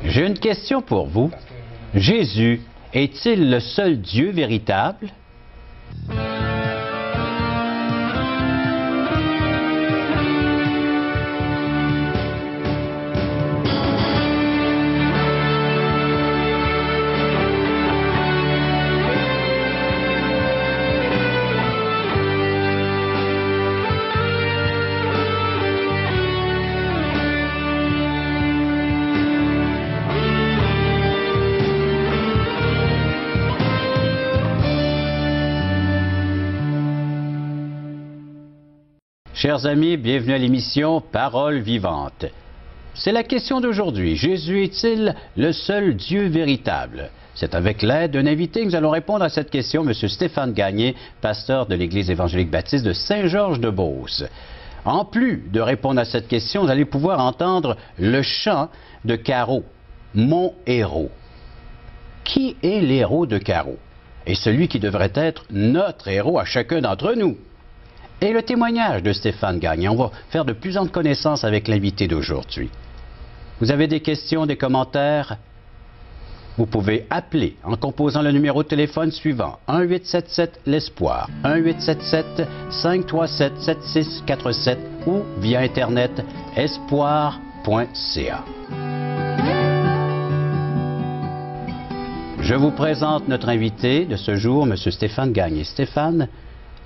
J'ai une question pour vous. Jésus est-il le seul Dieu véritable? Chers amis, bienvenue à l'émission Parole vivante. C'est la question d'aujourd'hui. Jésus est-il le seul Dieu véritable? C'est avec l'aide d'un invité que nous allons répondre à cette question, M. Stéphane Gagné, pasteur de l'Église évangélique baptiste de Saint-Georges-de-Beauce. En plus de répondre à cette question, vous allez pouvoir entendre le chant de Caro, Mon héros. Qui est l'héros de Caro? Et celui qui devrait être notre héros à chacun d'entre nous? Et le témoignage de Stéphane Gagné. On va faire de plus en plus connaissance avec l'invité d'aujourd'hui. Vous avez des questions, des commentaires? Vous pouvez appeler en composant le numéro de téléphone suivant 1-877-L'Espoir, 1-877-537-7647 ou via Internet espoir.ca. Je vous présente notre invité de ce jour, M. Stéphane Gagné. Stéphane,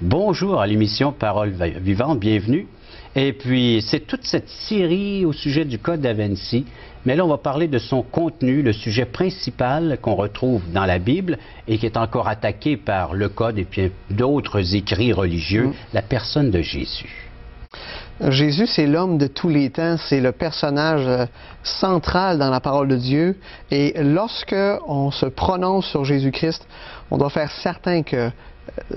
bonjour à l'émission Parole vivante, bienvenue. Et puis, c'est toute cette série au sujet du Code da Vinci, mais là, on va parler de son contenu, le sujet principal qu'on retrouve dans la Bible et qui est encore attaqué par le Code et puis d'autres écrits religieux, la personne de Jésus. Jésus, c'est l'homme de tous les temps, c'est le personnage central dans la parole de Dieu. Et lorsque on se prononce sur Jésus-Christ, on doit faire certain que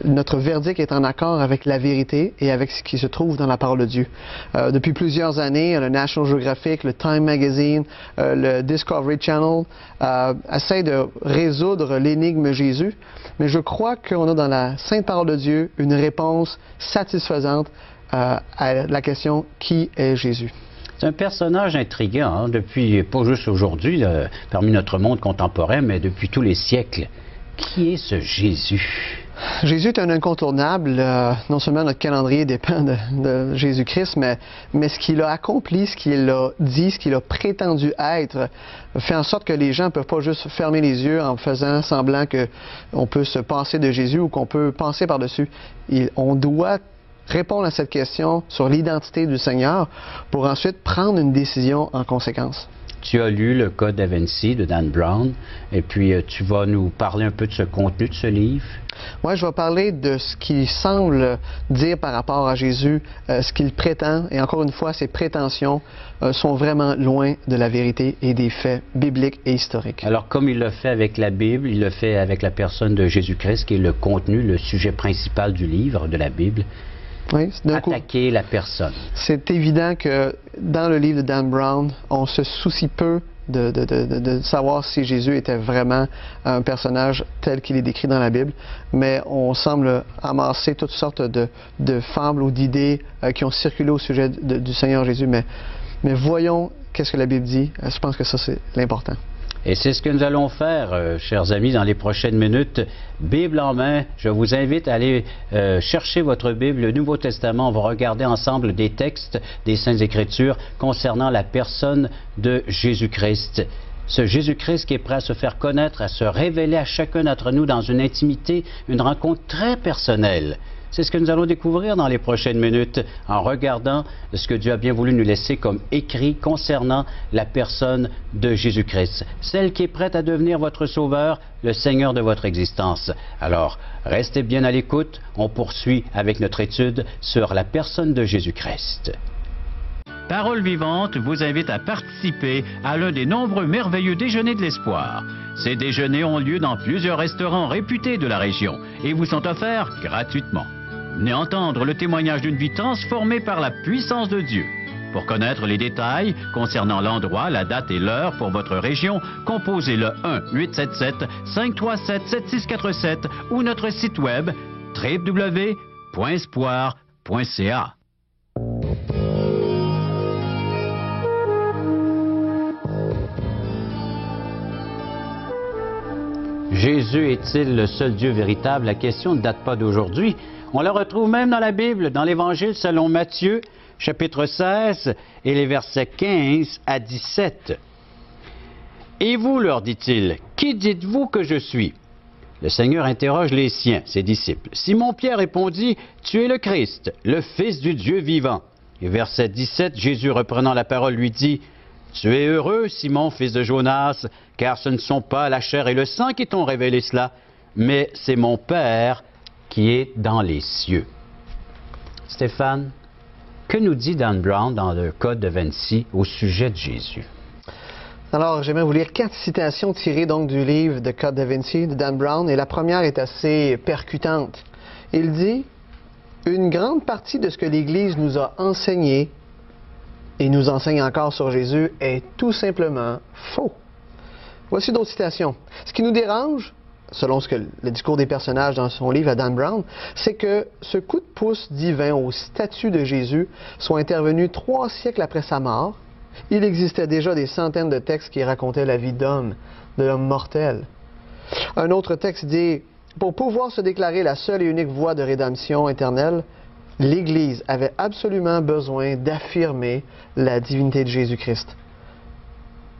notre verdict est en accord avec la vérité et avec ce qui se trouve dans la parole de Dieu. Depuis plusieurs années, le National Geographic, le Time Magazine, le Discovery Channel essaient de résoudre l'énigme Jésus, mais je crois qu'on a dans la Sainte Parole de Dieu une réponse satisfaisante à la question « Qui est Jésus ?» C'est un personnage intriguant, hein, depuis, pas juste aujourd'hui, parmi notre monde contemporain, mais depuis tous les siècles. Qui est ce Jésus? Jésus est un incontournable. Non seulement notre calendrier dépend de Jésus-Christ, mais ce qu'il a accompli, ce qu'il a dit, ce qu'il a prétendu être, fait en sorte que les gens ne peuvent pas juste fermer les yeux en faisant semblant qu'on peut se passer de Jésus ou qu'on peut penser par-dessus. On doit répondre à cette question sur l'identité du Seigneur pour ensuite prendre une décision en conséquence. Tu as lu le Code da Vinci de Dan Brown, et puis tu vas nous parler un peu de ce contenu de ce livre. Oui, je vais parler de ce qu'il semble dire par rapport à Jésus, ce qu'il prétend, et encore une fois, ses prétentions sont vraiment loin de la vérité et des faits bibliques et historiques. Alors, comme il le fait avec la Bible, il le fait avec la personne de Jésus-Christ, qui est le contenu, le sujet principal du livre, de la Bible. Oui, attaquer la personne. C'est évident que dans le livre de Dan Brown, on se soucie peu de savoir si Jésus était vraiment un personnage tel qu'il est décrit dans la Bible, mais on semble amasser toutes sortes de fables ou d'idées qui ont circulé au sujet du Seigneur Jésus, mais voyons qu'est-ce que la Bible dit. Je pense que ça, c'est l'important. Et c'est ce que nous allons faire, chers amis, dans les prochaines minutes. Bible en main, je vous invite à aller chercher votre Bible, le Nouveau Testament. On va regarder ensemble des textes des Saintes Écritures concernant la personne de Jésus-Christ. Ce Jésus-Christ qui est prêt à se faire connaître, à se révéler à chacun d'entre nous dans une intimité, une rencontre très personnelle. C'est ce que nous allons découvrir dans les prochaines minutes en regardant ce que Dieu a bien voulu nous laisser comme écrit concernant la personne de Jésus-Christ, celle qui est prête à devenir votre sauveur, le Seigneur de votre existence. Alors, restez bien à l'écoute, on poursuit avec notre étude sur la personne de Jésus-Christ. Parole vivante vous invite à participer à l'un des nombreux merveilleux déjeuners de l'espoir. Ces déjeuners ont lieu dans plusieurs restaurants réputés de la région et vous sont offerts gratuitement. Venez entendre le témoignage d'une vie transformée par la puissance de Dieu. Pour connaître les détails concernant l'endroit, la date et l'heure pour votre région, composez le 1-877-537-7647 ou notre site web www.espoir.ca. Jésus est-il le seul Dieu véritable? La question ne date pas d'aujourd'hui. On la retrouve même dans la Bible, dans l'Évangile selon Matthieu, chapitre 16, et les versets 15 à 17. « Et vous, leur dit-il, qui dites-vous que je suis? » Le Seigneur interroge les siens, ses disciples. Simon-Pierre répondit, « Tu es le Christ, le Fils du Dieu vivant. » Et verset 17, Jésus reprenant la parole lui dit, « Tu es heureux, Simon, fils de Jonas, car ce ne sont pas la chair et le sang qui t'ont révélé cela, mais c'est mon Père qui est dans les cieux. » Stéphane, que nous dit Dan Brown dans le Code de Vinci au sujet de Jésus? Alors, j'aimerais vous lire 4 citations tirées donc du livre de Code da Vinci de Dan Brown, et la première est assez percutante. Il dit « Une grande partie de ce que l'Église nous a enseigné et nous enseigne encore sur Jésus est tout simplement faux. » Voici d'autres citations. « Ce qui nous dérange, selon ce que le discours des personnages dans son livre à Dan Brown, c'est que ce coup de pouce divin au statut de Jésus soit intervenu 3 siècles après sa mort. Il existait déjà des centaines de textes qui racontaient la vie d'homme, de l'homme mortel. » Un autre texte dit « Pour pouvoir se déclarer la seule et unique voie de rédemption éternelle, l'Église avait absolument besoin d'affirmer la divinité de Jésus-Christ.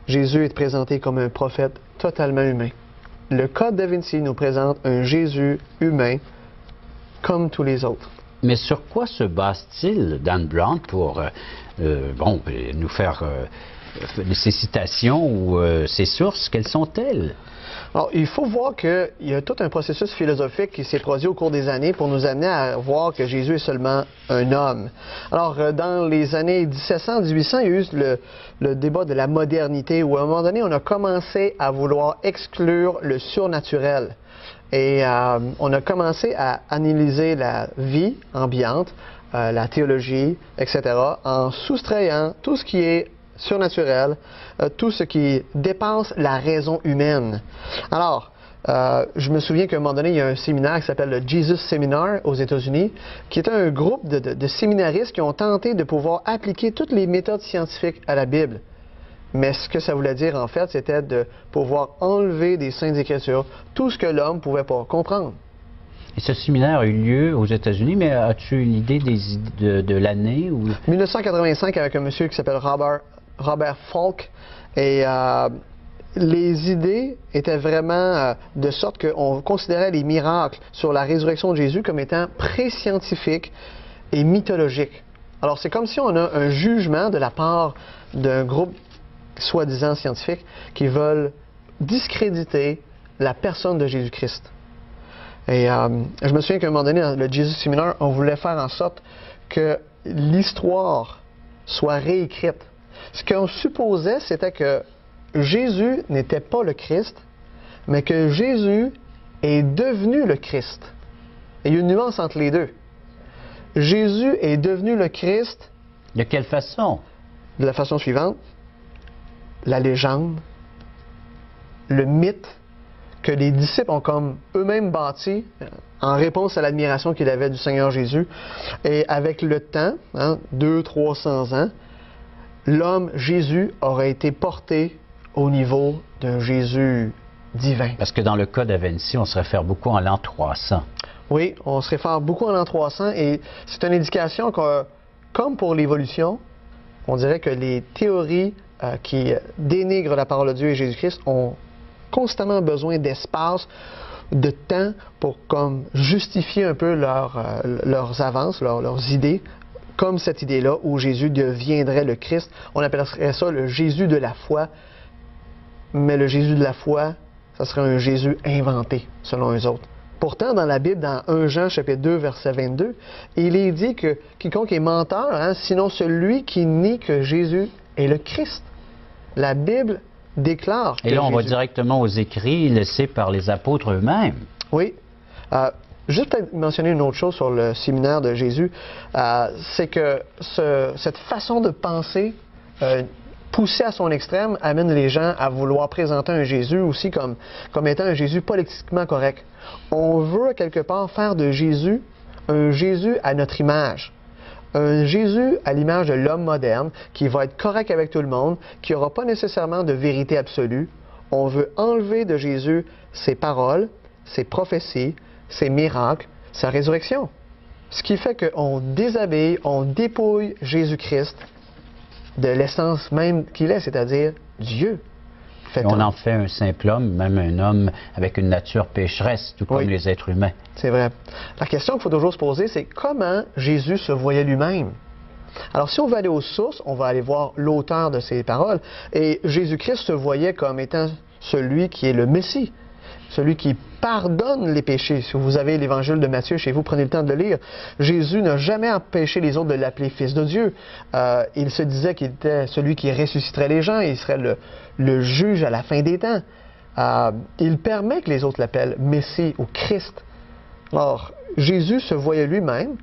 Jésus est présenté comme un prophète totalement humain. Le Code da Vinci nous présente un Jésus humain comme tous les autres. » Mais sur quoi se base-t-il, Dan Brown, pour nous faire ces citations ou ces sources? Quelles sont-elles? Alors, il faut voir qu'il y a tout un processus philosophique qui s'est produit au cours des années pour nous amener à voir que Jésus est seulement un homme. Alors, dans les années 1700-1800, il y a eu le débat de la modernité où, à un moment donné, on a commencé à vouloir exclure le surnaturel. Et on a commencé à analyser la vie ambiante, la théologie, etc., en soustrayant tout ce qui est surnaturel, tout ce qui dépasse la raison humaine. Alors, je me souviens qu'à un moment donné, il y a un séminaire qui s'appelle le Jesus Seminar aux États-Unis, qui était un groupe de séminaristes qui ont tenté de pouvoir appliquer toutes les méthodes scientifiques à la Bible. Mais ce que ça voulait dire, en fait, c'était de pouvoir enlever des Saintes Écritures tout ce que l'homme ne pouvait pas comprendre. Et ce séminaire a eu lieu aux États-Unis, mais as-tu une idée de l'année? Ou... 1985, avec un monsieur qui s'appelle Robert Falk. Et les idées étaient vraiment de sorte qu'on considérait les miracles sur la résurrection de Jésus comme étant pré-scientifiques et mythologiques. Alors, c'est comme si on a un jugement de la part d'un groupe soi-disant scientifiques qui veulent discréditer la personne de Jésus-Christ. Et je me souviens qu'à un moment donné, dans le Jesus Seminar, on voulait faire en sorte que l'histoire soit réécrite. Ce qu'on supposait, c'était que Jésus n'était pas le Christ, mais que Jésus est devenu le Christ. Et il y a une nuance entre les deux. Jésus est devenu le Christ. De quelle façon? De la façon suivante. La légende, le mythe que les disciples ont comme eux-mêmes bâti en réponse à l'admiration qu'ils avaient du Seigneur Jésus. Et avec le temps, 200-300 ans, l'homme Jésus aurait été porté au niveau d'un Jésus divin. Parce que dans le Code da Vinci, on se réfère beaucoup en l'an 300. Oui, on se réfère beaucoup en l'an 300 et c'est une indication que, comme pour l'évolution, on dirait que les théories qui dénigrent la parole de Dieu et Jésus-Christ ont constamment besoin d'espace, de temps pour comme justifier un peu leurs avances, leurs idées, comme cette idée-là où Jésus deviendrait le Christ. On appellerait ça le Jésus de la foi, mais le Jésus de la foi, ça serait un Jésus inventé, selon eux autres. Pourtant, dans la Bible, dans 1 Jean chapitre 2, verset 22, il est dit que quiconque est menteur, sinon celui qui nie que Jésus est le Christ. La Bible déclare que Et là, on va Jésus... directement aux écrits laissés par les apôtres eux-mêmes. Oui. Juste à mentionner une autre chose sur le séminaire de Jésus, c'est que cette façon de penser poussée à son extrême amène les gens à vouloir présenter un Jésus aussi comme étant un Jésus politiquement correct. On veut quelque part faire de Jésus un Jésus à notre image. Un Jésus à l'image de l'homme moderne qui va être correct avec tout le monde, qui n'aura pas nécessairement de vérité absolue. On veut enlever de Jésus ses paroles, ses prophéties, ses miracles, sa résurrection. Ce qui fait qu'on déshabille, on dépouille Jésus-Christ de l'essence même qu'il est, c'est-à-dire Dieu. On en fait un simple homme, même un homme avec une nature pécheresse, tout comme les êtres humains. C'est vrai. La question qu'il faut toujours se poser, c'est comment Jésus se voyait lui-même. Alors, si on veut aller aux sources, on va aller voir l'auteur de ces paroles. Et Jésus-Christ se voyait comme étant celui qui est le Messie, celui qui pardonne les péchés. Si vous avez l'évangile de Matthieu chez vous, prenez le temps de le lire. Jésus n'a jamais empêché les autres de l'appeler Fils de Dieu. Il se disait qu'il était celui qui ressusciterait les gens, il serait le juge à la fin des temps. Il permet que les autres l'appellent Messie ou Christ. Alors, Jésus se voyait lui-même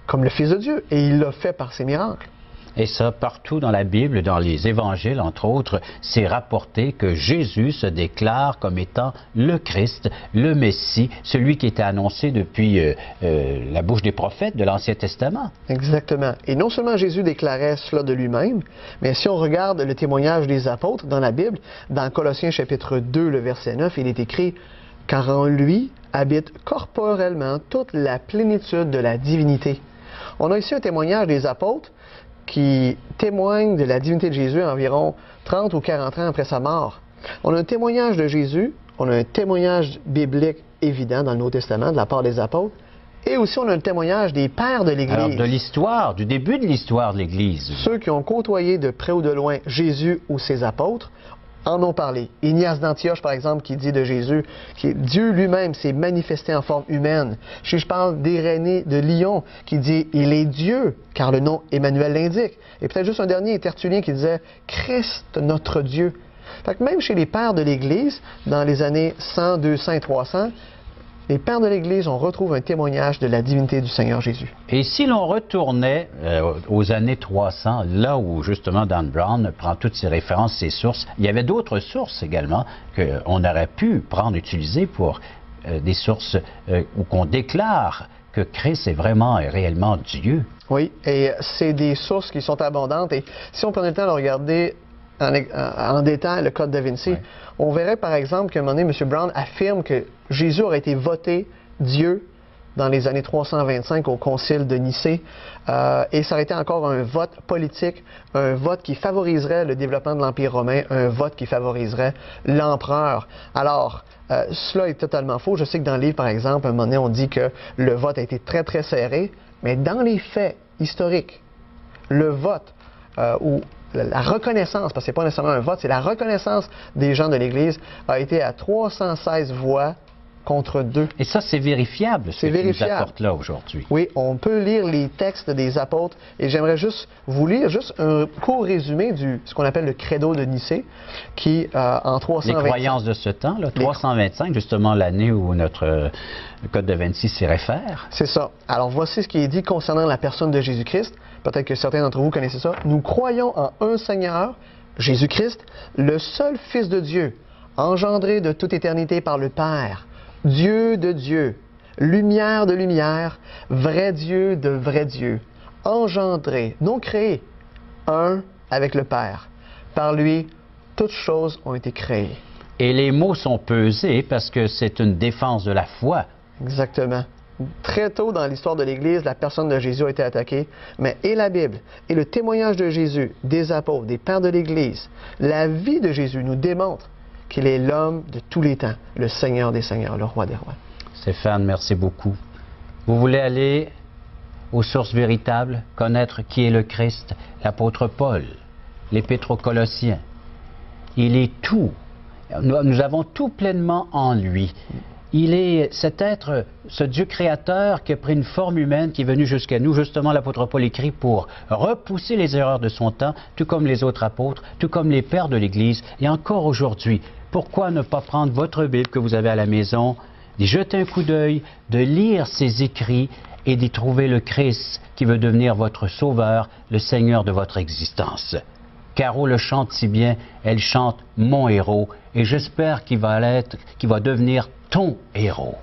comme le Fils de Dieu, et il l'a fait par ses miracles. Et ça, partout dans la Bible, dans les évangiles, entre autres, c'est rapporté que Jésus se déclare comme étant le Christ, le Messie, celui qui était annoncé depuis la bouche des prophètes de l'Ancien Testament. Exactement. Et non seulement Jésus déclarait cela de lui-même, mais si on regarde le témoignage des apôtres dans la Bible, dans Colossiens chapitre 2, le verset 9, il est écrit « Car en lui habite corporellement toute la plénitude de la divinité. » On a ici un témoignage des apôtres qui témoignent de la divinité de Jésus environ 30 ou 40 ans après sa mort. On a un témoignage de Jésus, on a un témoignage biblique évident dans le Nouveau Testament de la part des apôtres, et aussi on a un témoignage des pères de l'Église. Alors de l'histoire, du début de l'histoire de l'Église. Ceux qui ont côtoyé de près ou de loin Jésus ou ses apôtres en ont parlé. Ignace d'Antioche, par exemple, qui dit de Jésus que Dieu lui-même s'est manifesté en forme humaine. Si je parle d'Irénée de Lyon, qui dit « Il est Dieu », car le nom Emmanuel l'indique. Et peut-être juste un dernier, Tertullien, qui disait « Christ, notre Dieu ». Fait que même chez les pères de l'Église, dans les années 100, 200 et 300, les pères de l'Église, on retrouve un témoignage de la divinité du Seigneur Jésus. Et si l'on retournait aux années 300, là où justement Dan Brown prend toutes ses références, ses sources, il y avait d'autres sources également qu'on aurait pu prendre, utiliser pour des sources où qu'on déclare que Christ est vraiment et réellement Dieu. Oui, et c'est des sources qui sont abondantes. Et si on prenait le temps de regarder en détail le Code da Vinci, on verrait par exemple qu'à un moment donné, M. Brown affirme que Jésus aurait été voté Dieu dans les années 325 au Concile de Nicée, et ça aurait été encore un vote politique, un vote qui favoriserait le développement de l'Empire romain, un vote qui favoriserait l'empereur. Alors, cela est totalement faux. Je sais que dans le livre, par exemple, à un moment donné, on dit que le vote a été très, très serré, mais dans les faits historiques, le vote ou la reconnaissance, parce que ce n'est pas nécessairement un vote, c'est la reconnaissance des gens de l'Église, a été à 316 voix contre 2. Et ça, c'est vérifiable, ce que tu nous apportes là aujourd'hui. Oui, on peut lire les textes des apôtres, et j'aimerais juste vous lire juste un court résumé de ce qu'on appelle le credo de Nicée, qui, en 325... Les croyances de ce temps, là, 325, justement l'année où notre Code da Vinci s'y réfère. C'est ça. Alors, voici ce qui est dit concernant la personne de Jésus-Christ. Peut-être que certains d'entre vous connaissez ça. Nous croyons en un Seigneur, Jésus-Christ, le seul Fils de Dieu, engendré de toute éternité par le Père, Dieu de Dieu, lumière de lumière, vrai Dieu de vrai Dieu, engendré, non créé, un avec le Père. Par lui, toutes choses ont été créées. Et les mots sont pesés parce que c'est une défense de la foi. Exactement. Très tôt dans l'histoire de l'Église, la personne de Jésus a été attaquée, mais et la Bible, et le témoignage de Jésus, des apôtres, des pères de l'Église, la vie de Jésus nous démontre qu'il est l'homme de tous les temps, le Seigneur des Seigneurs, le Roi des Rois. Stéphane, merci beaucoup. Vous voulez aller aux sources véritables, connaître qui est le Christ, l'apôtre Paul, l'Épître aux Colossiens. Il est tout. Nous avons tout pleinement en lui. Il est cet être, ce Dieu créateur qui a pris une forme humaine, qui est venu jusqu'à nous. Justement, l'apôtre Paul écrit pour repousser les erreurs de son temps, tout comme les autres apôtres, tout comme les pères de l'Église. Et encore aujourd'hui, pourquoi ne pas prendre votre Bible que vous avez à la maison, d'y jeter un coup d'œil, de lire ses écrits et d'y trouver le Christ qui veut devenir votre sauveur, le Seigneur de votre existence. Caro le chante si bien, elle chante « Mon héros » et j'espère qu'il va devenir ton héros.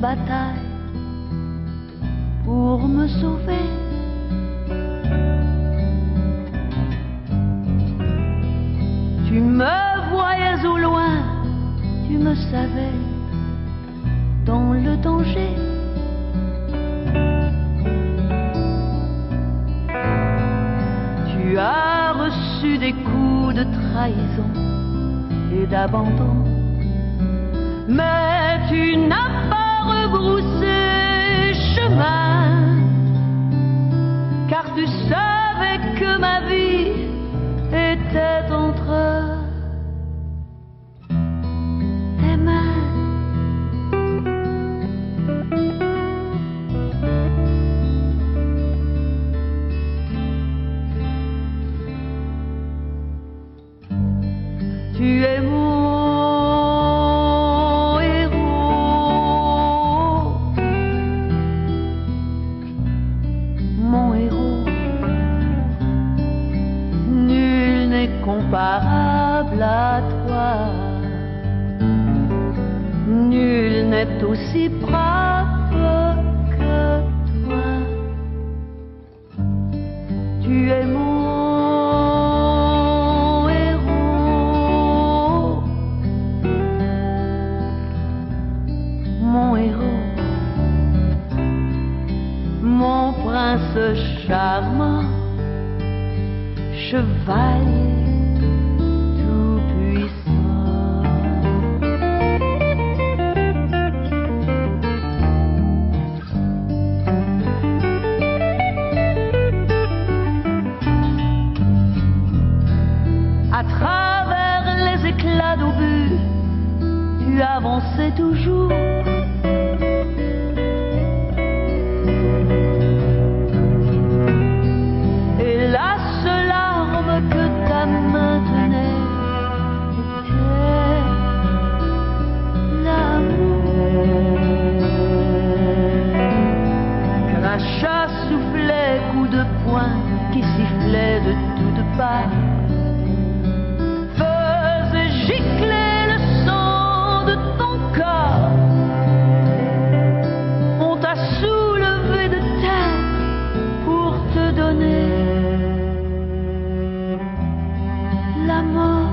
bataille pour me sauver. Tu me voyais au loin, tu me savais dans le danger. Tu as reçu des coups de trahison et d'abandon, mais tu n'as pas rebroussé chemin, car tu savais que ma vie était entre tes mains. Tu es mon héros, mon héros. Nul n'est comparable à toi, nul n'est aussi brave que toi. Tu es mon héros, mon prince charmant, chevalier tout-puissant. À travers les éclats d'obus, tu avançais toujours. Qui sifflait de toutes parts, faisait gicler le sang de ton corps. On t'a soulevé de terre pour te donner la mort.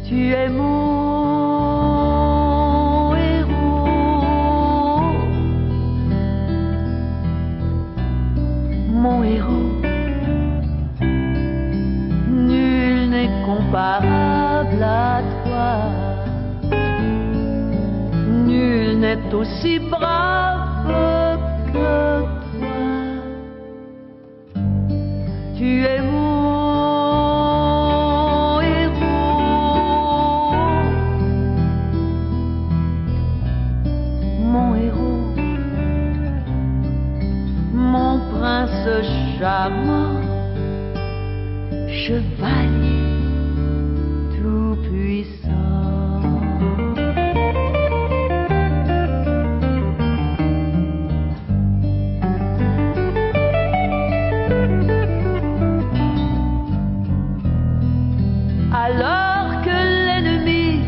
Tu es mon héros, mon héros. Nul n'est comparable à toi, nul n'est aussi brave que toi. Tu es mon héros, mon prince charmant, chevalier tout-puissant. Alors que l'ennemi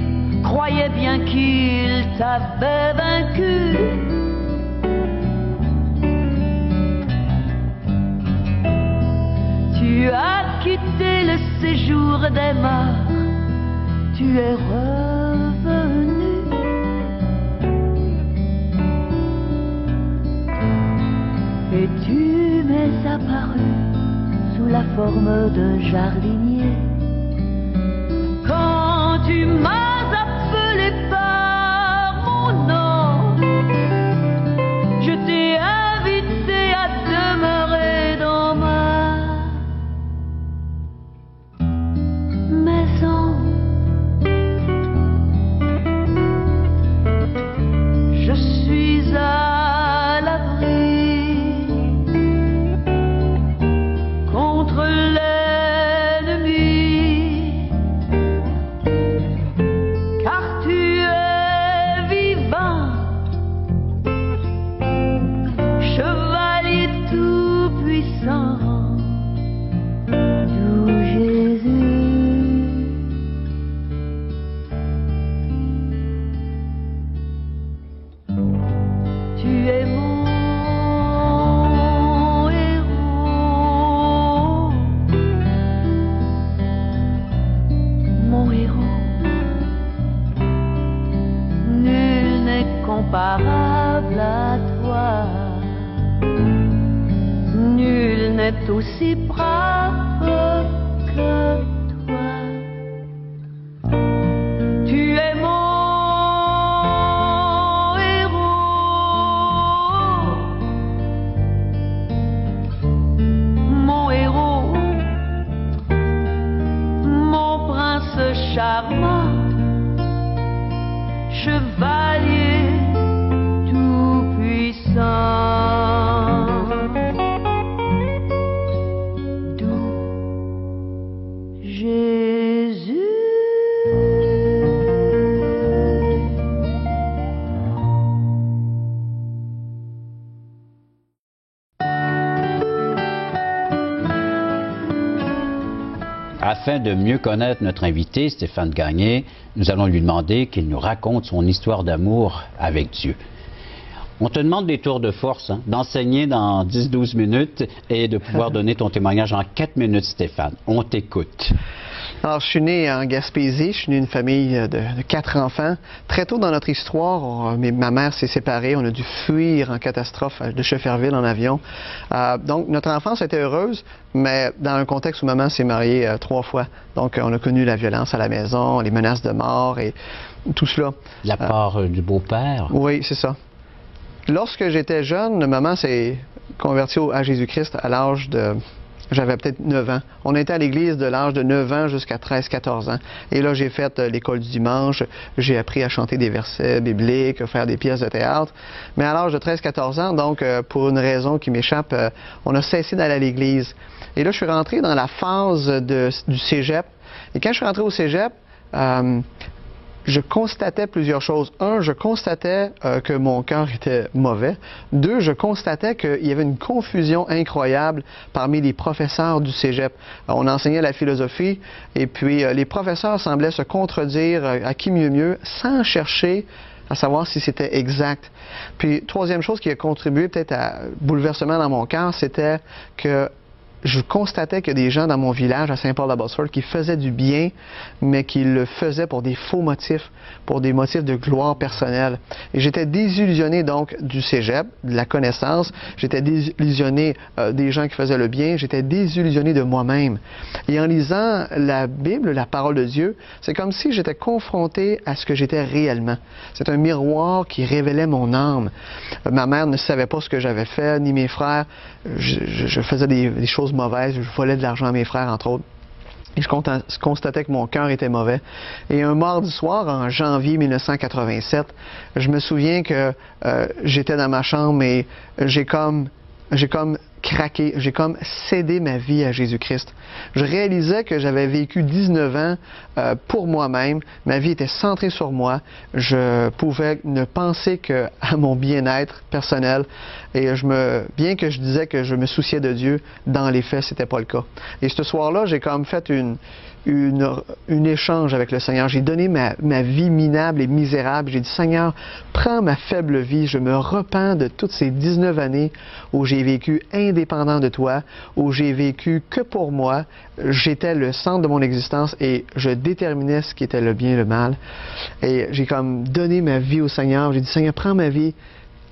croyait bien qu'il t'avait vaincu, tu as quitté le séjour des morts, tu es revenu. Et tu m'es apparu sous la forme d'un jardinier. Quand tu m'as appelé par mon nom, je t'ai invité à demeurer dans ma maison. Je suis à l'abri contre l'ennemi. est aussi brave que toi. Tu es mon héros, mon prince charmant, chevalier tout-puissant. Doux Jésus. Afin de mieux connaître notre invité, Stéphane Gagné, nous allons lui demander qu'il nous raconte son histoire d'amour avec Dieu. On te demande des tours de force, hein, d'enseigner dans 10-12 minutes et de pouvoir donner ton témoignage en 4 minutes, Stéphane. On t'écoute. Alors, je suis né en Gaspésie, je suis né d'une famille de 4 enfants. Très tôt dans notre histoire, ma mère s'est séparée, on a dû fuir en catastrophe de Schefferville en avion. Donc, notre enfance était heureuse, mais dans un contexte où maman s'est mariée 3 fois. Donc, on a connu la violence à la maison, les menaces de mort et tout cela. La part du beau-père? Oui, c'est ça. Lorsque j'étais jeune, maman s'est convertie à Jésus-Christ à l'âge de... J'avais peut-être 9 ans. On était à l'église de l'âge de 9 ans jusqu'à 13-14 ans. Et là, j'ai fait l'école du dimanche. J'ai appris à chanter des versets bibliques, à faire des pièces de théâtre. Mais à l'âge de 13-14 ans, donc, pour une raison qui m'échappe, on a cessé d'aller à l'église. Et là, je suis rentré dans la phase du cégep. Et quand je suis rentré au cégep, je constatais plusieurs choses. Un, je constatais que mon cœur était mauvais. Deux, je constatais qu'il y avait une confusion incroyable parmi les professeurs du cégep. On enseignait la philosophie et puis les professeurs semblaient se contredire à qui mieux sans chercher à savoir si c'était exact. Puis, troisième chose qui a contribué peut-être à bouleversement dans mon cœur, c'était que je constatais que des gens dans mon village à Saint-Paul-de-Botsford qui faisaient du bien, mais qui le faisaient pour des faux motifs, pour des motifs de gloire personnelle. Et j'étais désillusionné donc du cégep, de la connaissance, j'étais désillusionné des gens qui faisaient le bien, j'étais désillusionné de moi-même. Et en lisant la Bible, la parole de Dieu, c'est comme si j'étais confronté à ce que j'étais réellement. C'est un miroir qui révélait mon âme. Ma mère ne savait pas ce que j'avais fait, ni mes frères. Je faisais des choses mauvaises, je volais de l'argent à mes frères, entre autres. Et je constatais que mon cœur était mauvais. Et un mardi soir, en janvier 1987, je me souviens que j'étais dans ma chambre et j'ai comme craqué, j'ai comme cédé ma vie à Jésus-Christ. Je réalisais que j'avais vécu 19 ans pour moi-même, ma vie était centrée sur moi, je pouvais ne penser qu'à mon bien-être personnel et bien que je disais que je me souciais de Dieu, dans les faits, c'était pas le cas. Et ce soir-là, j'ai comme fait une échange avec le Seigneur. J'ai donné ma vie minable et misérable. J'ai dit, Seigneur, prends ma faible vie. Je me repens de toutes ces 19 années où j'ai vécu indépendant de toi, où j'ai vécu que pour moi. J'étais le centre de mon existence et je déterminais ce qui était le bien et le mal. Et j'ai comme donné ma vie au Seigneur. J'ai dit, Seigneur, prends ma vie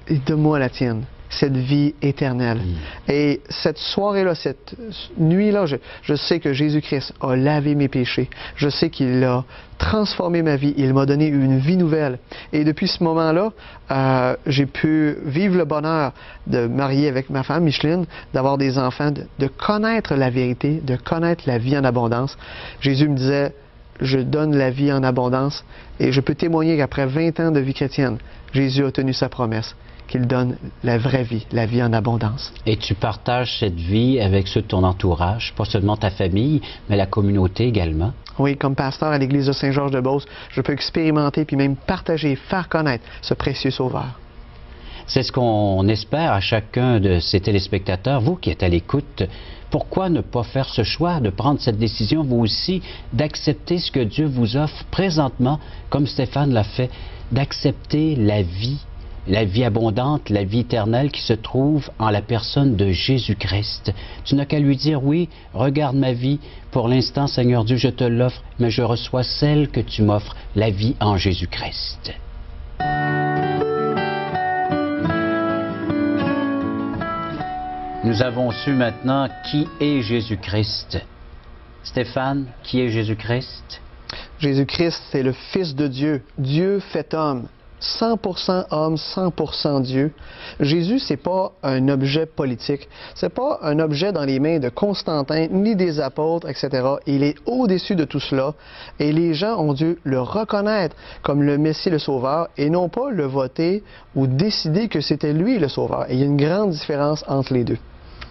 et donne-moi la tienne. Cette vie éternelle. Et cette soirée-là, cette nuit-là, je sais que Jésus-Christ a lavé mes péchés. Je sais qu'il a transformé ma vie. Il m'a donné une vie nouvelle. Et depuis ce moment-là, j'ai pu vivre le bonheur de marier avec ma femme, Micheline, d'avoir des enfants, de connaître la vérité, de connaître la vie en abondance. Jésus me disait, je donne la vie en abondance. Et je peux témoigner qu'après 20 ans de vie chrétienne, Jésus a tenu sa promesse. Qu'il donne la vraie vie, la vie en abondance. Et tu partages cette vie avec ceux de ton entourage, pas seulement ta famille, mais la communauté également? Oui, comme pasteur à l'église de Saint-Georges-de-Beauce, je peux expérimenter puis même partager, faire connaître ce précieux Sauveur. C'est ce qu'on espère à chacun de ces téléspectateurs. Vous qui êtes à l'écoute, pourquoi ne pas faire ce choix de prendre cette décision, vous aussi, d'accepter ce que Dieu vous offre présentement, comme Stéphane l'a fait, d'accepter la vie abondante, la vie éternelle qui se trouve en la personne de Jésus-Christ. Tu n'as qu'à lui dire, oui, regarde ma vie, pour l'instant, Seigneur Dieu, je te l'offre, mais je reçois celle que tu m'offres, la vie en Jésus-Christ. nous avons su maintenant qui est Jésus-Christ. Stéphane, qui est Jésus-Christ? Jésus-Christ, c'est le Fils de Dieu, Dieu fait homme, 100% homme, 100% Dieu. Jésus, c'est pas un objet politique, c'est pas un objet dans les mains de Constantin, ni des apôtres, etc. Il est au-dessus de tout cela, et les gens ont dû le reconnaître comme le Messie, le Sauveur, et non pas le voter ou décider que c'était lui le Sauveur. Et il y a une grande différence entre les deux.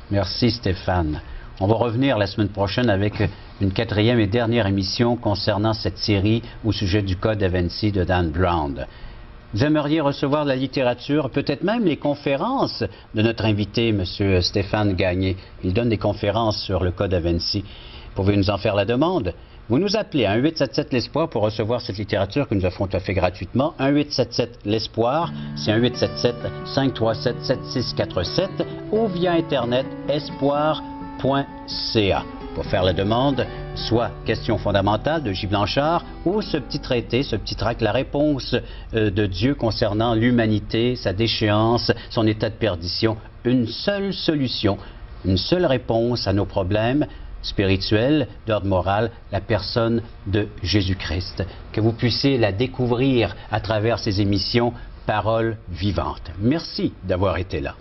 Merci Stéphane. On va revenir la semaine prochaine avec une 4e et dernière émission concernant cette série au sujet du Code Da Vinci de Dan Brown. Vous aimeriez recevoir de la littérature, peut-être même les conférences de notre invité, M. Stéphane Gagné. Il donne des conférences sur le Code Da Vinci. Pouvez-vous nous en faire la demande? Vous nous appelez à 1-877-l'Espoir pour recevoir cette littérature que nous offrons tout à fait gratuitement. 1-877-l'Espoir, c'est 1-877-537-7647 ou via Internet espoir.ca. Pour faire la demande, soit Question fondamentale de J. Blanchard ou ce petit traité, ce petit tract, la réponse de Dieu concernant l'humanité, sa déchéance, son état de perdition. Une seule solution, une seule réponse à nos problèmes spirituels, d'ordre moral, la personne de Jésus-Christ. Que vous puissiez la découvrir à travers ces émissions Paroles vivantes. Merci d'avoir été là.